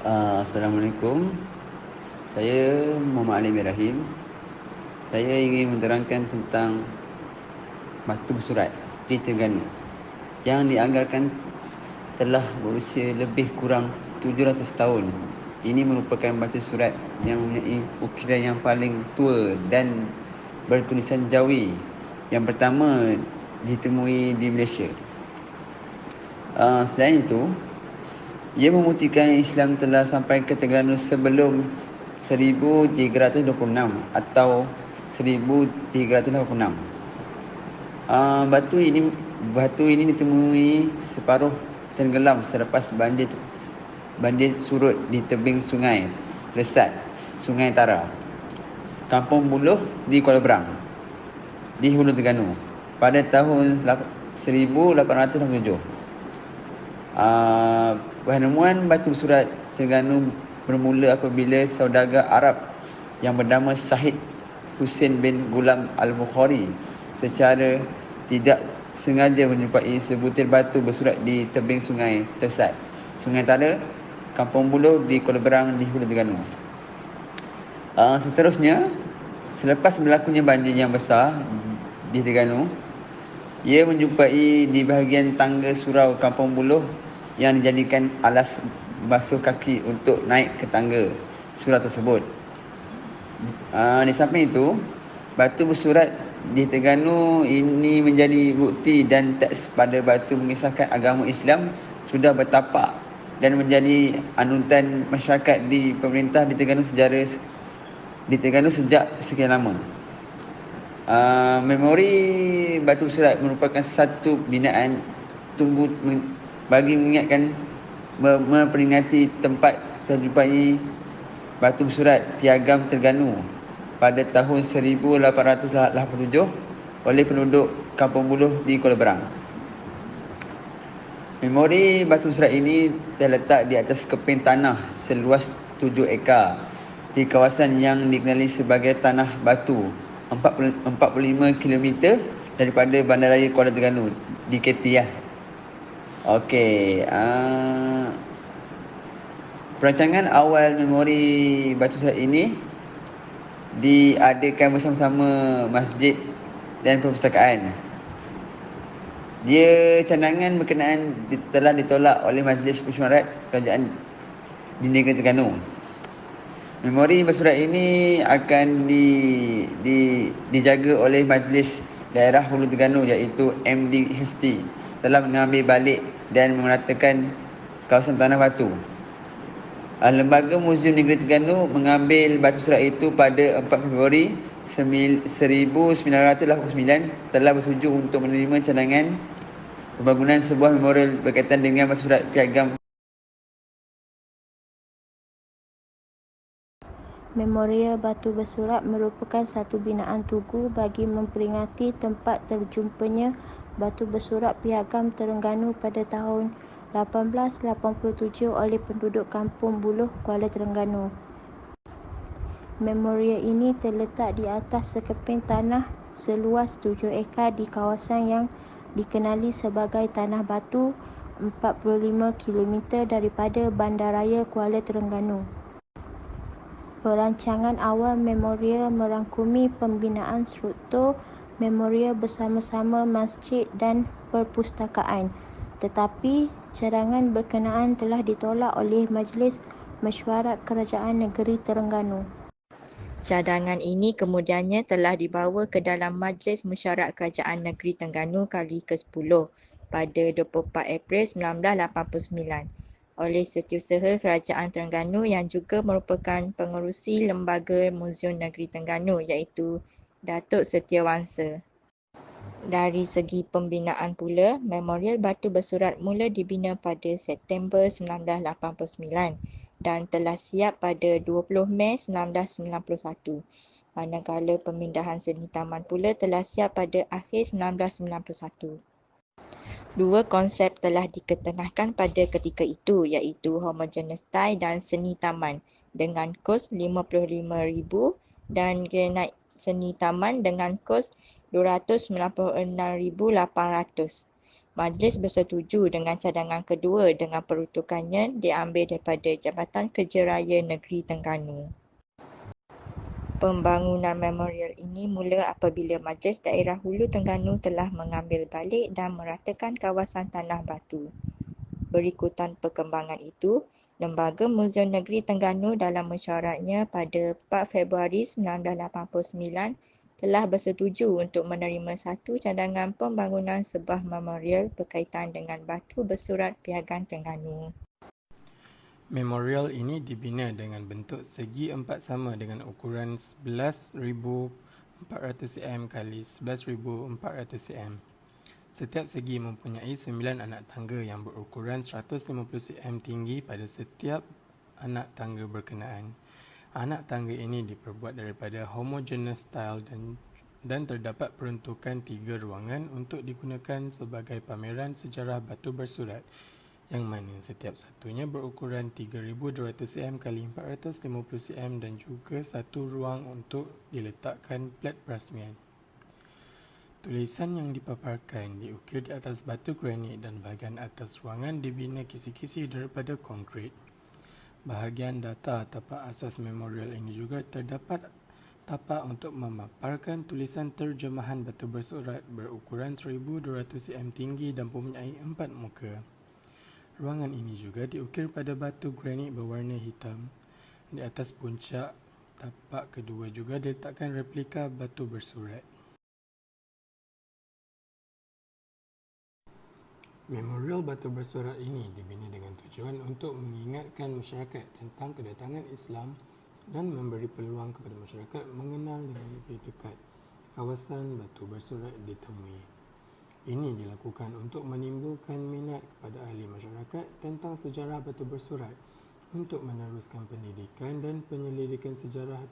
Assalamualaikum. Saya Muhammad Ali Ibrahim. Saya ingin menerangkan tentang batu bersurat di Terengganu yang dianggarkan telah berusia lebih kurang 700 tahun. Ini merupakan batu surat yang mempunyai ukiran yang paling tua dan bertulisan Jawi yang pertama ditemui di Malaysia. Selain itu, ia membuktikan Islam telah sampai ke Terengganu sebelum 1326 atau 1386. Batu ini ditemui separuh tenggelam selepas banjir surut di tebing sungai Teresat, Sungai Tara, Kampung Buluh di Kuala Berang, di Hulu Terengganu pada tahun 1887. Penemuan batu bersurat Terengganu bermula apabila saudagar Arab yang bernama Syahid Hussein bin Gulam Al-Bukhari secara tidak sengaja menjumpai sebutir batu bersurat di tebing sungai Teresat, Sungai Tara, Kampung Buluh di Kuala Berang di Hulu Terengganu. Seterusnya, selepas berlakunya banjir yang besar di Terengganu, ia menjumpai di bahagian tangga surau Kampung Buluh yang dijadikan alas basuh kaki untuk naik ke tangga surau tersebut. Di samping itu, batu bersurat di Terengganu ini menjadi bukti dan teks pada batu mengisahkan agama Islam sudah bertapak dan menjadi anutan masyarakat di pemerintah di Terengganu sejak sekian lama. Memori batu bersurat merupakan satu binaan bagi mengingatkan memperingati tempat terjumpai batu bersurat Piagam Terengganu pada tahun 1887 oleh penduduk Kampung Buluh di Kuala Berang. Memori batu bersurat ini terletak di atas keping tanah seluas 7 ekar di kawasan yang dikenali sebagai Tanah Batu, 45 km daripada Bandaraya Kuala Terengganu di KT . Okey, perancangan awal memori batu surat ini diadakan bersama-sama masjid dan perpustakaan. Cadangan berkenaan telah ditolak oleh Majlis Mesyuarat Kerajaan di negeri Terengganu. Memori bersurat ini akan dijaga oleh Majlis Daerah Hulu Terengganu iaitu MDHT telah mengambil balik dan meratakan kawasan Tanah Batu. Lembaga Muzium Negeri Terengganu mengambil batu surat itu pada 4 Februari 1989 telah bersetuju untuk menerima cadangan pembangunan sebuah memorial berkaitan dengan batu surat Piagam. Memorial batu bersurat merupakan satu binaan tugu bagi memperingati tempat terjumpanya batu bersurat Piagam Terengganu pada tahun 1887 oleh penduduk Kampung Buluh, Kuala Terengganu. Memorial ini terletak di atas sekeping tanah seluas 7 ekar di kawasan yang dikenali sebagai Tanah Batu, 45 km daripada Bandaraya Kuala Terengganu. Perancangan awal memorial merangkumi pembinaan struktur memorial bersama-sama masjid dan perpustakaan, tetapi cadangan berkenaan telah ditolak oleh Majlis Mesyuarat Kerajaan Negeri Terengganu. Cadangan ini kemudiannya telah dibawa ke dalam Majlis Mesyuarat Kerajaan Negeri Terengganu kali ke-10 pada 24 April 1989 oleh Setiausaha Kerajaan Terengganu yang juga merupakan pengerusi Lembaga Muzium Negeri Terengganu iaitu Datuk Setiawangsa. Dari segi pembinaan pula, Memorial Batu Bersurat mula dibina pada September 1989 dan telah siap pada 20 Mei 1991. Manakala pemindahan seni taman pula telah siap pada akhir 1991. Dua konsep telah diketengahkan pada ketika itu iaitu Homogeneous Style dan Seni Taman dengan kos RM55,000 dan Granite Seni Taman dengan kos RM296,800. Majlis bersetuju dengan cadangan kedua dengan peruntukannya diambil daripada Jabatan Kerja Raya Negeri Terengganu. Pembangunan memorial ini mula apabila Majlis Daerah Hulu Terengganu telah mengambil balik dan meratakan kawasan Tanah Batu. Berikutan perkembangan itu, Lembaga Muzium Negeri Terengganu dalam mesyuaratnya pada 4 Februari 1989 telah bersetuju untuk menerima satu cadangan pembangunan sebuah memorial berkaitan dengan batu bersurat Piagam Terengganu. Memorial ini dibina dengan bentuk segi empat sama dengan ukuran 11,400 cm x 11,400 cm. Setiap segi mempunyai 9 anak tangga yang berukuran 150 cm tinggi pada setiap anak tangga berkenaan. Anak tangga ini diperbuat daripada homogeneous tile dan terdapat peruntukan 3 ruangan untuk digunakan sebagai pameran sejarah batu bersurat, yang mana setiap satunya berukuran 3,200 cm x 450 cm dan juga satu ruang untuk diletakkan plat perasmian. Tulisan yang dipaparkan diukir di atas batu granit dan bahagian atas ruangan dibina kisi-kisi daripada konkrit. Bahagian data tapak asas memorial ini juga terdapat tapak untuk memaparkan tulisan terjemahan batu bersurat berukuran 1,200 cm tinggi dan mempunyai 4 muka. Ruangan ini juga diukir pada batu granit berwarna hitam. Di atas puncak tapak kedua juga diletakkan replika batu bersurat. Memorial batu bersurat ini dibina dengan tujuan untuk mengingatkan masyarakat tentang kedatangan Islam dan memberi peluang kepada masyarakat mengenal dengan lebih dekat kawasan batu bersurat ditemui. Ini dilakukan untuk menimbulkan minat kepada ahli masyarakat tentang sejarah batu bersurat untuk meneruskan pendidikan dan penyelidikan sejarah